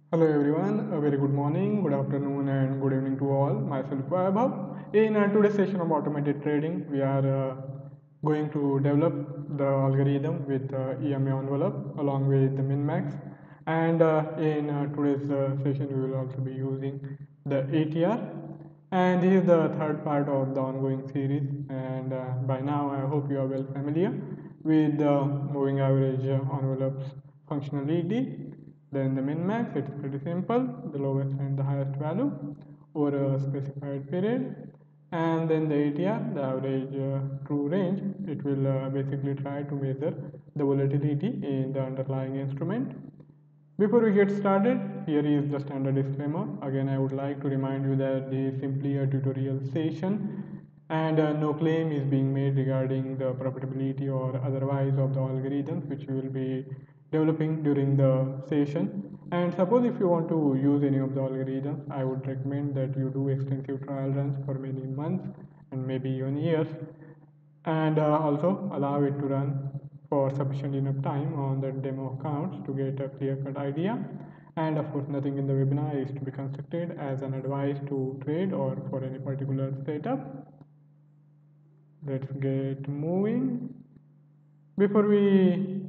Hello everyone, a very good morning, good afternoon and good evening to all. Myself Vaibhav. In today's session of automated trading, we are going to develop the algorithm with EMA envelope along with the MinMax. And in today's session, we will also be using the ATR. And this is the third part of the ongoing series. And by now, I hope you are well familiar with the moving average envelopes functionality. Then the min-max, it's pretty simple, the lowest and the highest value over a specified period. And then the ATR, the average true range, it will basically try to measure the volatility in the underlying instrument. Before we get started, here is the standard disclaimer. Again, I would like to remind you that this is simply a tutorial session and no claim is being made regarding the profitability or otherwise of the algorithms which we will be developing during the session. And suppose if you want to use any of the algorithms, I would recommend that you do extensive trial runs for many months and maybe even years, and also allow it to run for sufficient enough time on the demo accounts to get a clear-cut idea. And of course, nothing in the webinar is to be constructed as an advice to trade or for any particular setup. Let's get moving. Before we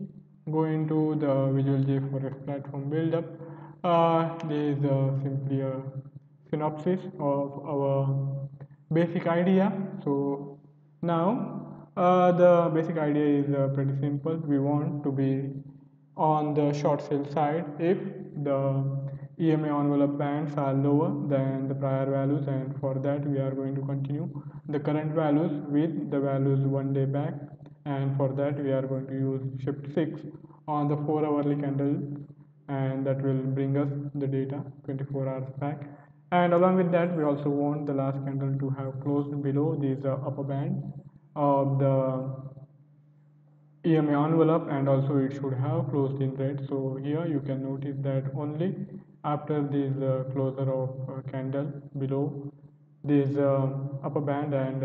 go into the Visual J4F platform buildup, there is simply a synopsis of our basic idea. So now the basic idea is pretty simple. We want to be on the short sale side if the EMA envelope bands are lower than the prior values, and for that we are going to continue the current values with the values one day back, and for that we are going to use shift 6 on the 4 hourly candle, and that will bring us the data 24 hours back. And along with that, we also want the last candle to have closed below this upper band of the EMA envelope, and also it should have closed in red. So here you can notice that only after this closure of candle below this upper band, and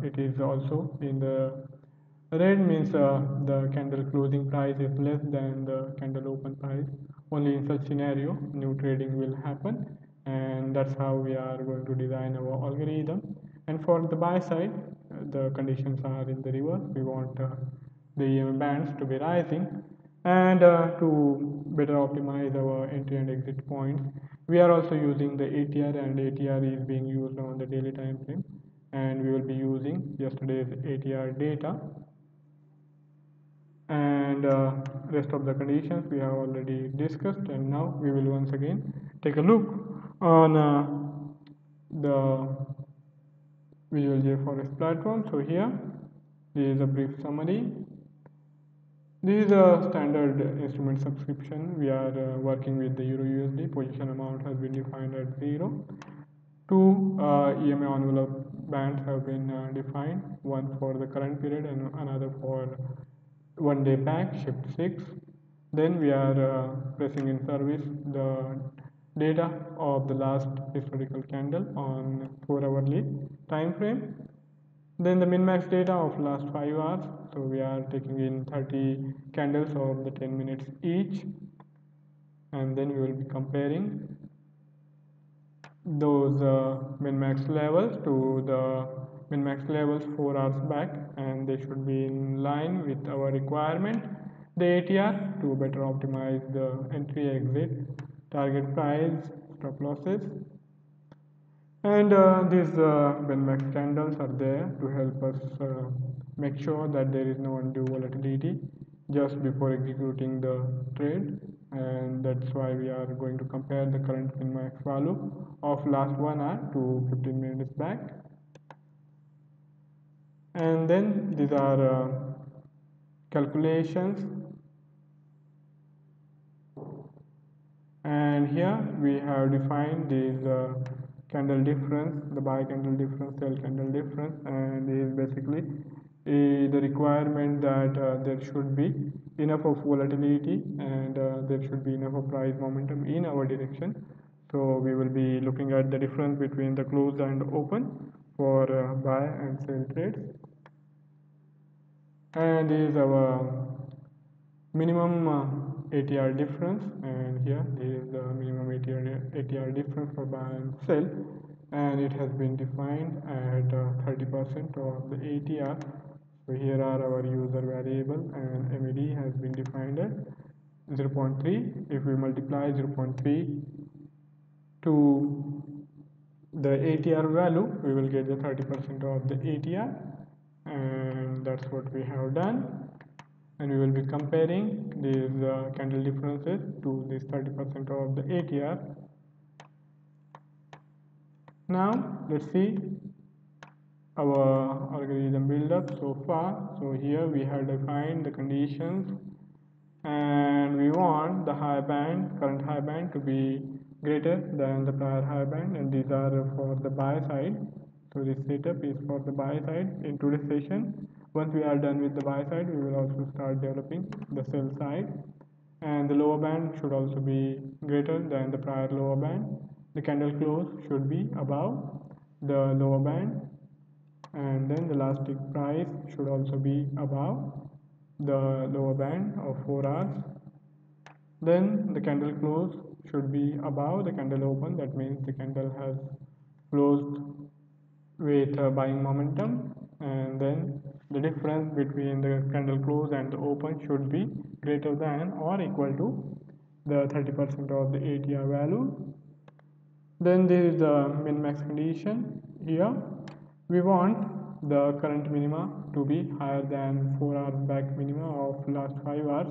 it is also in the red, means the candle closing price is less than the candle open price. Only in such scenario new trading will happen, and that's how we are going to design our algorithm. And for the buy side, the conditions are in the reverse. We want the EMA bands to be rising, and to better optimize our entry and exit points, we are also using the ATR, and ATR is being used on the daily time frame, and we will be using yesterday's ATR data. And rest of the conditions we have already discussed, and now we will once again take a look on the Visual J4S platform. So here is a brief summary. This is a standard instrument subscription. We are working with the Euro USD. Position amount has been defined at 0. Two EMA envelope bands have been defined, one for the current period and another for one day back, shift 6. Then we are pressing in service the data of the last historical candle on 4 hourly time frame. Then the min-max data of last 5 hours. So we are taking in 30 candles of the 10 minutes each, and then we will be comparing those min-max levels to the min-max levels 4 hours back, and they should be in line with our requirement, the ATR, to better optimize the entry exit, target price, stop losses. And these min-max candles are there to help us make sure that there is no undue volatility just before executing the trade, and that's why we are going to compare the current min-max value of last 1 hour to 15 minutes back. And then these are calculations, and here we have defined these candle difference, the buy candle difference, sell candle difference, and is basically the requirement that there should be enough of volatility, and there should be enough of price momentum in our direction. So we will be looking at the difference between the close and open for buy and sell trades. And this is our minimum ATR difference, and here is the minimum ATR ATR difference for buy and sell, and it has been defined at 30% of the ATR. So here are our user variable, and MED has been defined at 0.3. If we multiply 0.3 to the ATR value, we will get the 30% of the ATR, and that's what we have done. And we will be comparing these candle differences to this 30% of the ATR. Now let's see our algorithm build up so far. So here we have defined the conditions, and we want the current high band to be greater than the prior high band, and these are for the buy side. So this setup is for the buy side. In today's session, once we are done with the buy side, we will also start developing the sell side, and the lower band should also be greater than the prior lower band. The candle close should be above the lower band, and then the last tick price should also be above the lower band of 4 hours. Then the candle close should be above the candle open. That means the candle has closed with buying momentum, and then the difference between the candle close and the open should be greater than or equal to the 30% of the ATR value. Then there is the min-max condition. Here we want the current minima to be higher than 4 hours back minima of last 5 hours,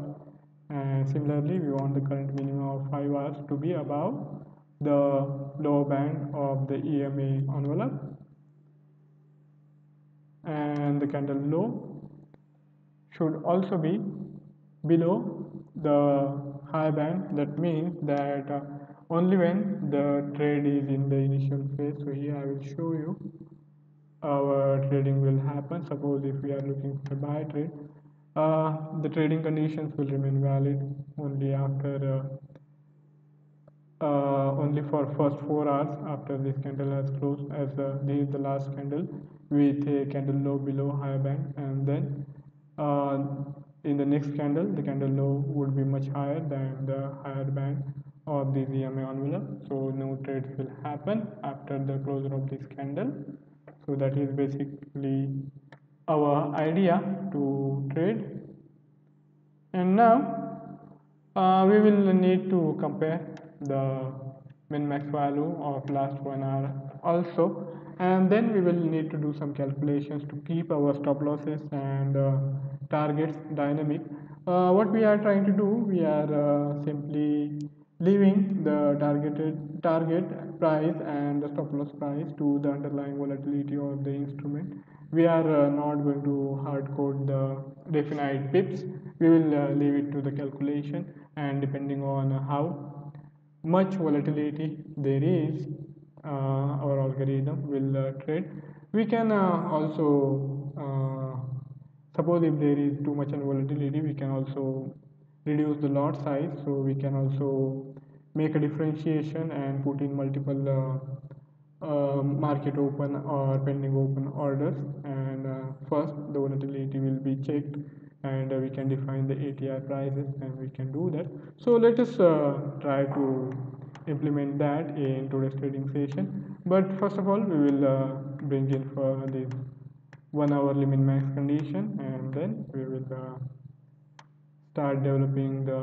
and similarly we want the current minima of 5 hours to be above the lower band of the EMA envelope, and the candle low should also be below the high band. That means that only when the trade is in the initial phase. So here I will show you our trading will happen. Suppose if we are looking for a buy trade, the trading conditions will remain valid only after only for first 4 hours after this candle has closed, as this is the last candle with a candle low below high band, and then in the next candle the candle low would be much higher than the higher band of this EMA envelope. So no trades will happen after the closure of this candle. So that is basically our idea to trade. And now we will need to compare the min-max value of last 1 hour also, and then we will need to do some calculations to keep our stop losses and targets dynamic. What we are trying to do, we are simply leaving the target price and the stop loss price to the underlying volatility of the instrument. We are not going to hard code the definite pips. We will leave it to the calculation, and depending on how much volatility there is, our algorithm will trade. We can also suppose if there is too much volatility, we can also reduce the lot size. So we can also make a differentiation and put in multiple market open or pending open orders, and first the volatility will be checked, and we can define the ATR prices, and we can do that. So let us try to implement that in today's trading session. But first of all, we will bring in for this 1 hour limit max condition, and then we will start developing the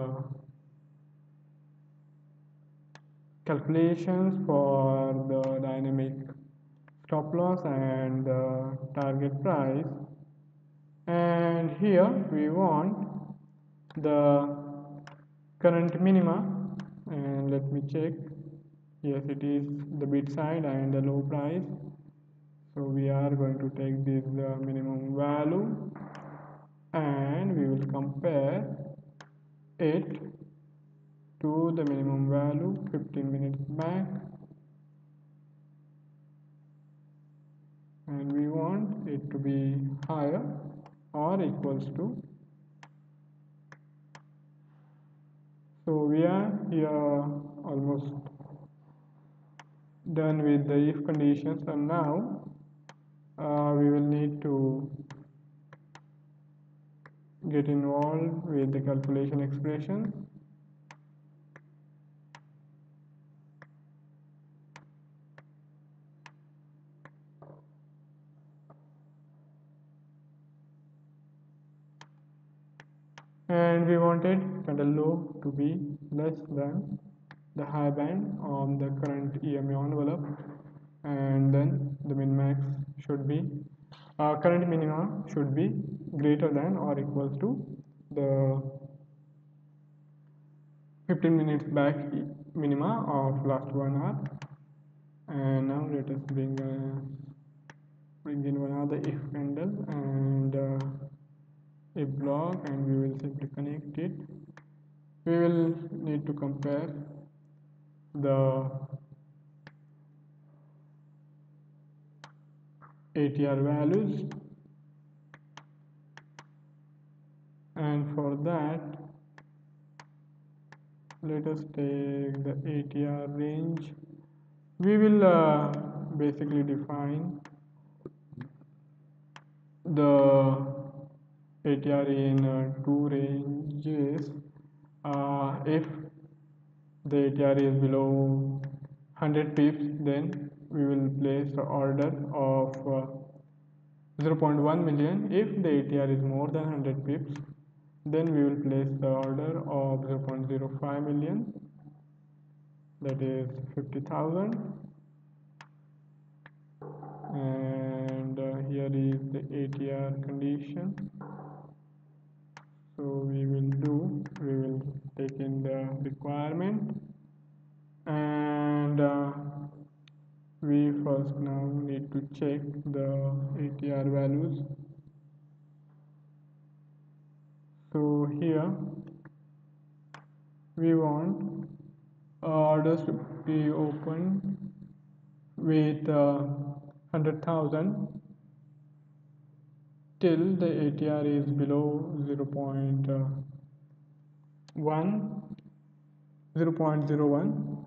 calculations for the dynamic stop loss and the target price. And here we want the current minima, and let me check. Yes, it is the bid side and the low price. So we are going to take this minimum value, and we will compare it to the minimum value 15 minutes back, and we want it to be higher or equals to. So we are here almost done with the if conditions, and now we will need to get involved with the calculation expression. and we wanted candle low to be less than the high band on the current EMA envelope, and then the min-max should be current minima should be greater than or equals to the 15 minutes back minima of last 1 hour. And now let us bring in one other if candle and a block, and we will simply connect it. We will need to compare the ATR values, and for that let us take the ATR range. We will basically define the ATR in two ranges. If the ATR is below 100 pips, then we will place the order of 0.1 million. If the ATR is more than 100 pips, then we will place the order of 0.05 million, that is 50,000. And here is the ATR condition. So we will take in the requirement, and we first now need to check the ATR values. So here we want orders to be opened with 100,000 till the ATR is below 0.01,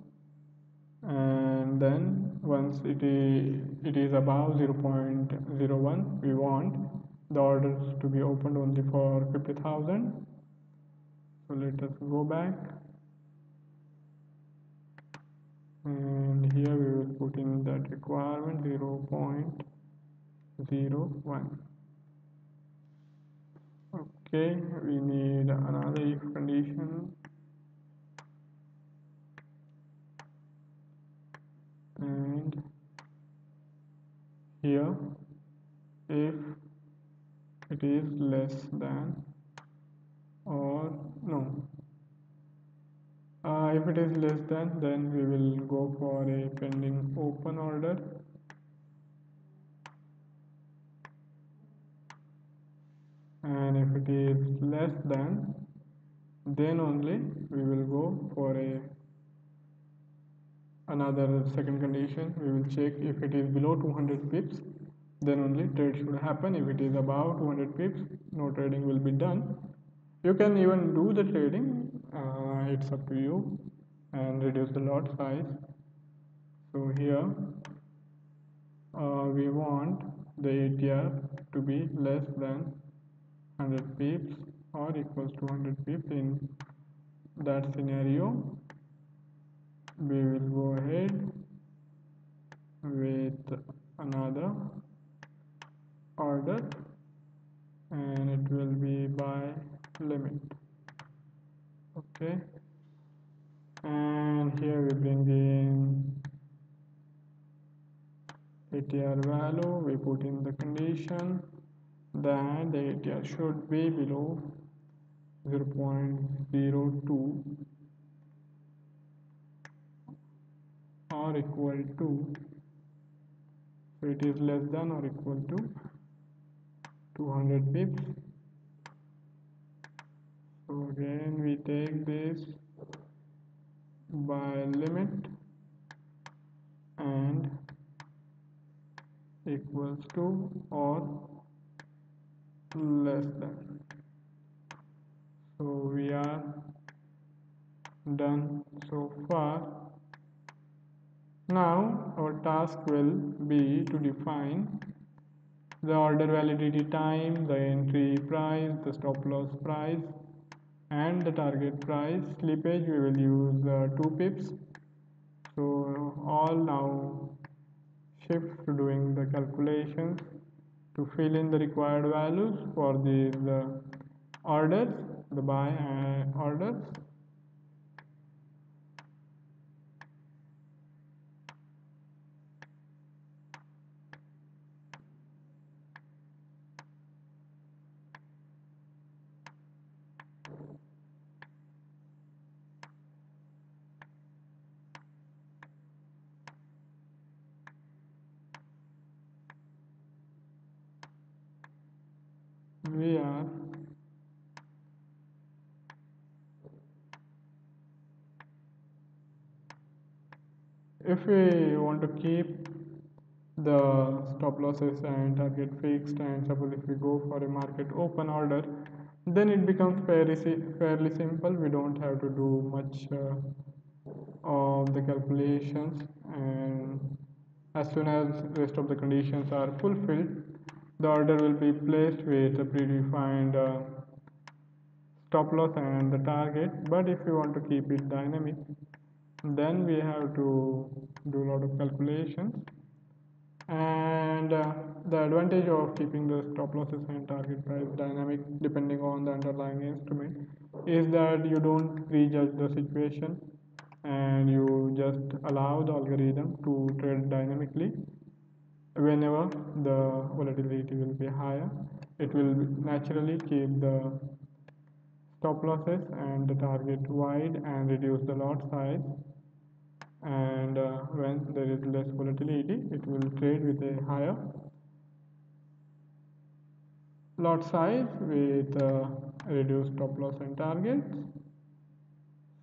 and then once it is above 0.01, we want the orders to be opened only for 50,000. So let us go back, and here we will put in that requirement 0.01. Okay, we need another if condition, and here if it is less than or no, if it is less than, then we will go for a pending open order, and if it is less than, then only we will go for another second condition. We will check if it is below 200 pips, then only trade should happen. If it is above 200 pips, no trading will be done. You can even do the trading, it's up to you, and reduce the lot size. So here we want the ATR to be less than 100 pips or equals to 100 pips. In that scenario, we will go ahead with another order, and it will be by limit. Okay, and here we bring in ATR value. We put in the condition that the ATR should be below 0.02 or equal to, so it is less than or equal to 200 pips. So again we take this by limit and equals to or less than. So we are done so far. Now our task will be to define the order validity time, the entry price, the stop loss price, and the target price. Slippage we will use 2 pips. So all now shift to doing the calculations to fill in the required values for these orders. the buy orders. We are if we want to keep the stop losses and target fixed, and suppose if we go for a market open order, then it becomes fairly simple. We don't have to do much of the calculations, and as soon as rest of the conditions are fulfilled, the order will be placed with a predefined stop loss and the target. But if you want to keep it dynamic, then we have to do a lot of calculations. And the advantage of keeping the stop losses and target price dynamic depending on the underlying instrument is that you don't prejudge the situation, and you just allow the algorithm to trade dynamically. Whenever the volatility will be higher, it will naturally keep the stop losses and the target wide and reduce the lot size. And when there is less volatility, it will trade with a higher lot size with reduced stop loss and targets.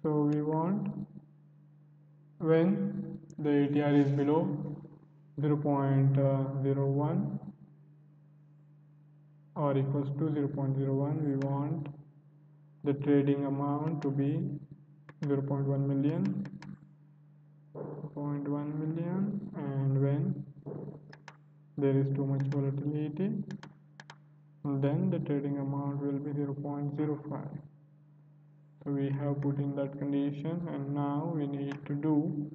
So we want when the ATR is below 0.01 or equals to 0.01, we want the trading amount to be 0.1 million, 0.1 million, and when there is too much volatility, then the trading amount will be 0.05. So we have put in that condition, and now we need to do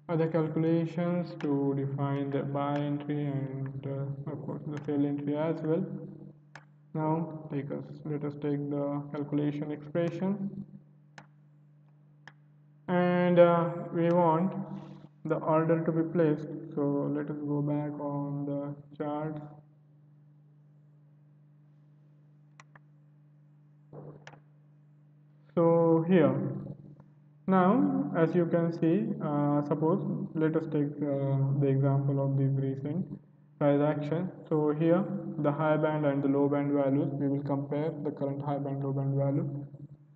other calculations to define the buy entry and of course the sell entry as well. Now let us take the calculation expression, and we want the order to be placed. So let us go back on the charts. So here now, as you can see, suppose let us take the example of this recent price action. So here the high band and the low band values, we will compare the current high band low band value.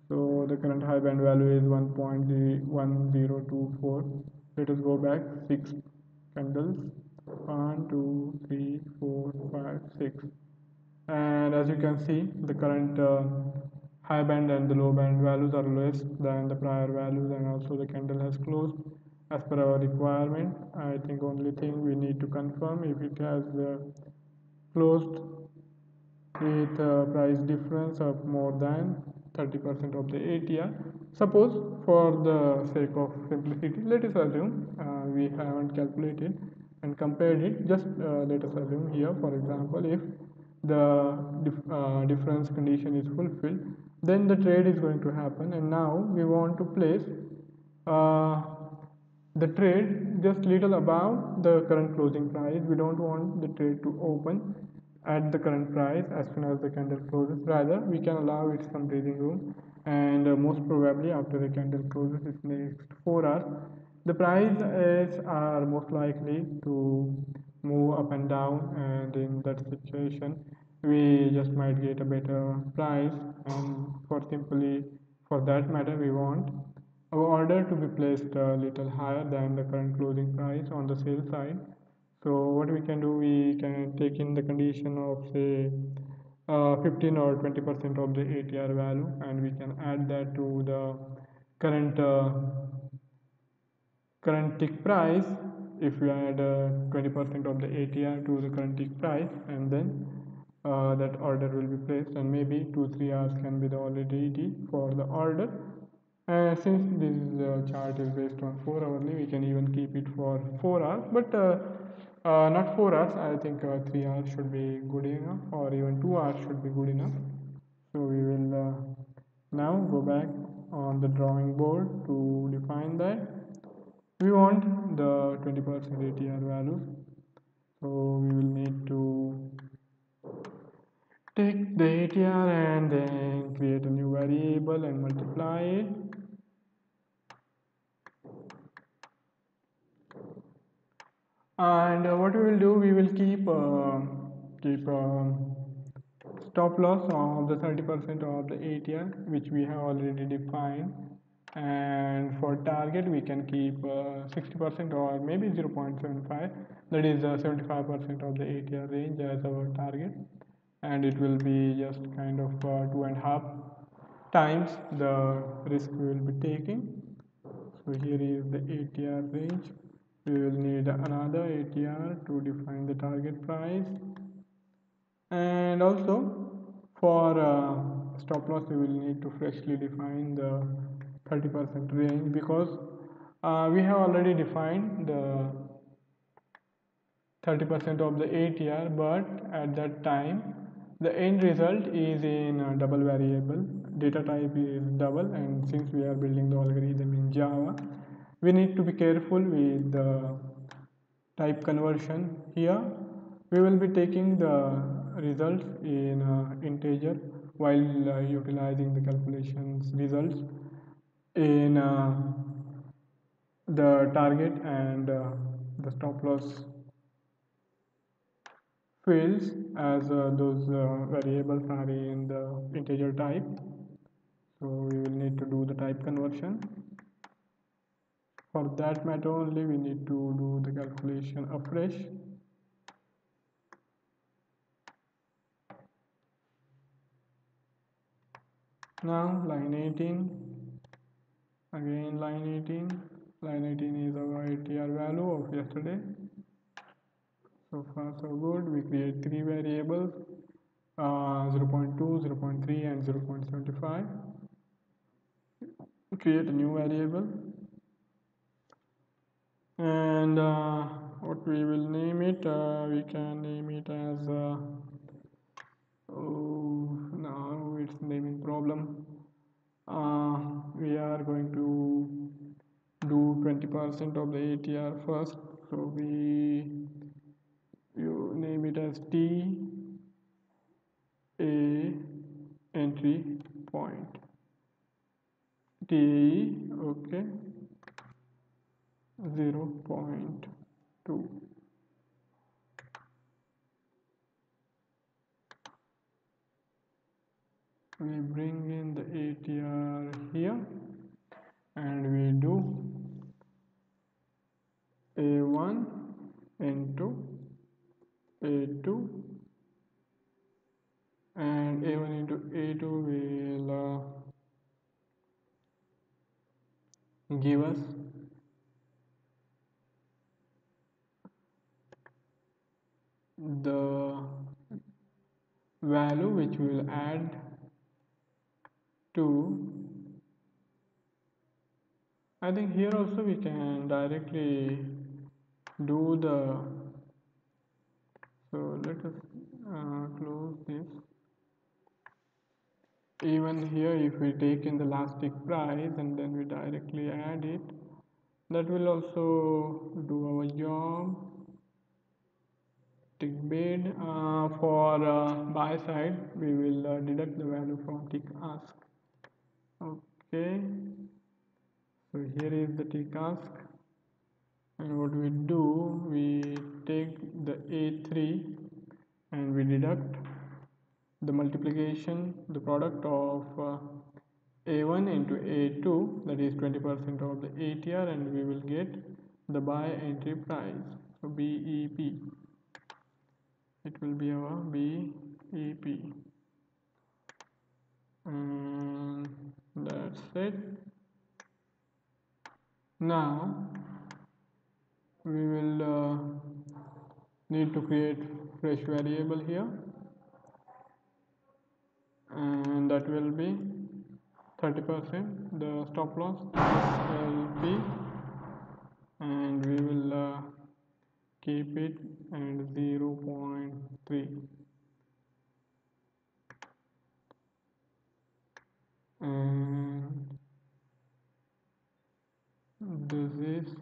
So the current high band value is 1.1024. Let us go back 6 candles, 1 2 3 4 5 6, and as you can see the current high band and the low band values are less than the prior values, and also the candle has closed as per our requirement. I think only thing we need to confirm if it has closed with a price difference of more than 30% of the ATR. Suppose for the sake of simplicity, let us assume we haven't calculated and compared it. Just let us assume here, for example, if the difference condition is fulfilled, then the trade is going to happen, and now we want to place uh, the trade just little above the current closing price. We don't want the trade to open at the current price as soon as the candle closes. Rather, we can allow it some breathing room, and most probably after the candle closes in the next 4 hours, the prices are most likely to move up and down, and in that situation we just might get a better price. And for that matter, we want our order to be placed a little higher than the current closing price on the sale side. So what we can do, we can take in the condition of say 15 or 20% of the ATR value, and we can add that to the current current tick price. If we add 20% of the ATR to the current tick price, and then that order will be placed, and maybe 2-3 hours can be the validity for the order. Since this chart is based on 4 hourly, we can even keep it for 4 hours, but not 4 hours. I think 3 hours should be good enough, or even 2 hours should be good enough. So we will now go back on the drawing board to define that. We want the 20% ATR value, so we will need to take the ATR and then create a new variable and multiply it. And what we will do, we will keep stop loss of the 30% of the ATR, which we have already defined. And for target, we can keep 60% or maybe 0.75. That is 75% of the ATR range as our target. And it will be just kind of 2.5 times the risk we will be taking. So here is the ATR range. We will need another ATR to define the target price. And also for stop loss, we will need to freshly define the 30% range, because we have already defined the 30% of the ATR, but at that time the end result is in a double variable. Data type is double, and since we are building the algorithm in Java, we need to be careful with the type conversion. Here we will be taking the results in integer while utilizing the calculations results in the target and the stop loss fields, as those variables are in the integer type. So we will need to do the type conversion. For that matter only, we need to do the calculation afresh. Now line 18, again line 18 is our ATR value of yesterday. So far so good. We create three variables, 0.2, 0.3 and 0.75. Create a new variable, and what we will name it, we can name it as oh, now it's naming problem. We are going to do 20% of the ATR first, so you name it as T A entry point. T, okay, 0.2. We bring in the ATR here and we do A1 into A2, and A1 into A2 will give us the value which we will add to. I think here also we can directly do the, so let us close this. Even here, if we take in the last tick price and then we directly add it, that will also do our job. Tick bid, for buy side, we will deduct the value from tick ask. Okay, so here is the tick ask, and what we do, we take the A3 and we deduct the multiplication, the product of A1 into A2, that is 20% of the ATR, and we will get the buy entry price, so BEP. It will be our BEP, and that's it. Now we will need to create fresh variable here, and that will be 30%, the stop loss SLP, and we will keep it at 0.3. and this is,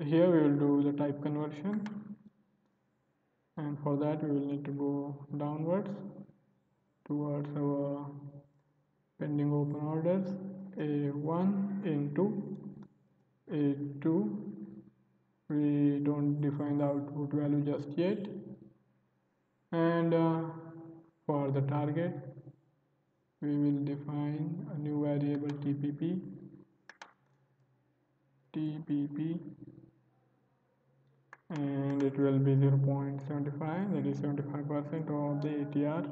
here we will do the type conversion, and for that we will need to go downwards towards our pending open orders, A1 into A2. We don't define the output value just yet, and for the target we will define a new variable TPP, and it will be 0.75, that is 75% of the ATR.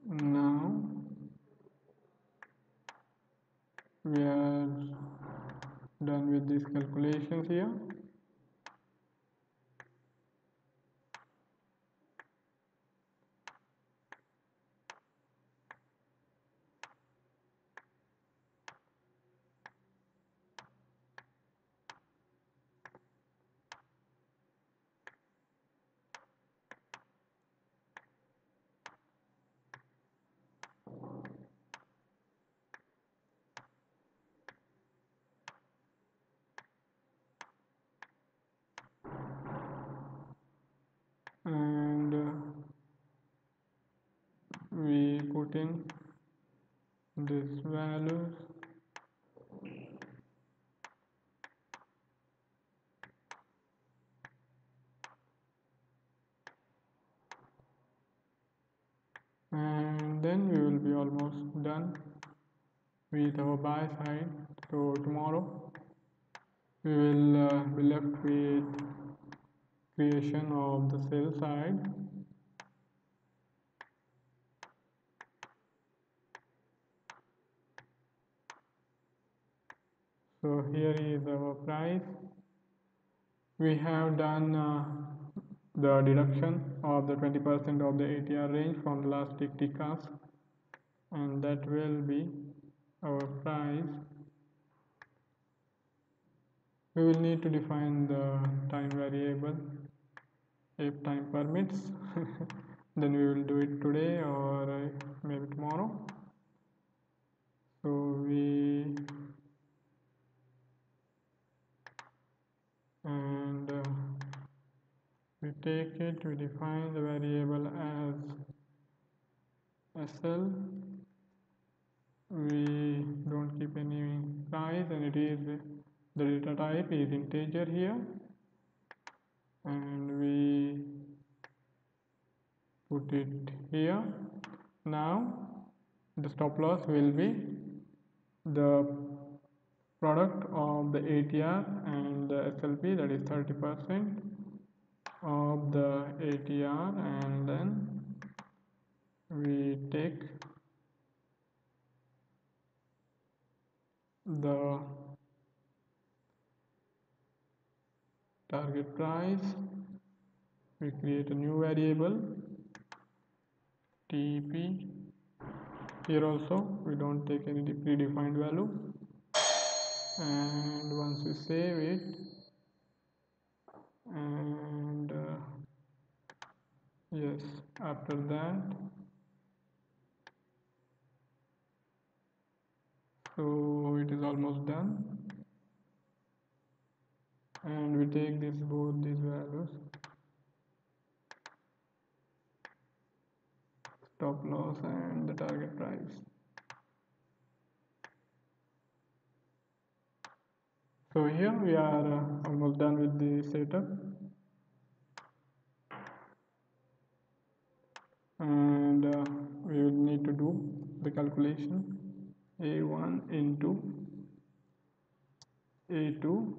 Now we are done with these calculations here. And we put in this values, and then we will be almost done with our buy side. So tomorrow we will be left with creation of the sell side. So here is our price. We have done the deduction of the 20% of the ATR range from the last tick ask, and that will be our price. We will need to define the time variable if time permits. Then we will do it today or maybe tomorrow. So we take it, we define the variable as SL. We don't keep any price, and it is the data type is integer here, and we put it here. Now the stop loss will be the product of the ATR and the SLP, that is 30% of the ATR, and then we take the target price, we create a new variable TP. Here also we don't take any predefined value, and once we save it, and yes, after that, so it is almost done, and we take both these values, stop loss and the target price. So here we are almost done with the setup, and we will need to do the calculation A1 into A2,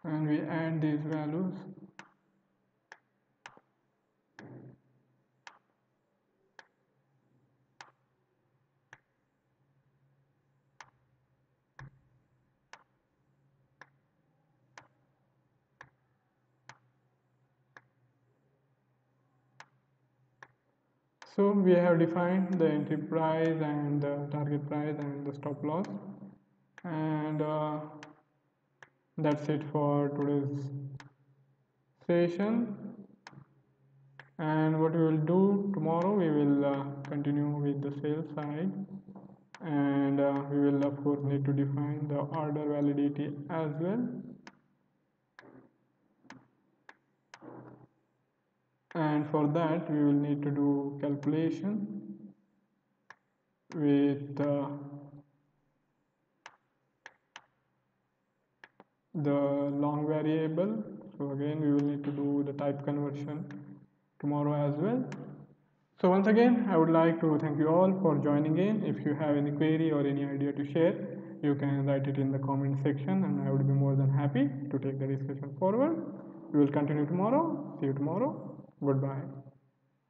and we add these values. So we have defined the entry price and the target price and the stop loss, and That's it for today's session. And what we will do tomorrow, we will continue with the sales side, and we will of course need to define the order validity as well. And for that we will need to do calculation with the long variable. So again we will need to do the type conversion tomorrow as well. So once again I would like to thank you all for joining in. If you have any query or any idea to share, you can write it in the comment section and I would be more than happy to take the discussion forward. We will continue tomorrow. See you tomorrow. Goodbye.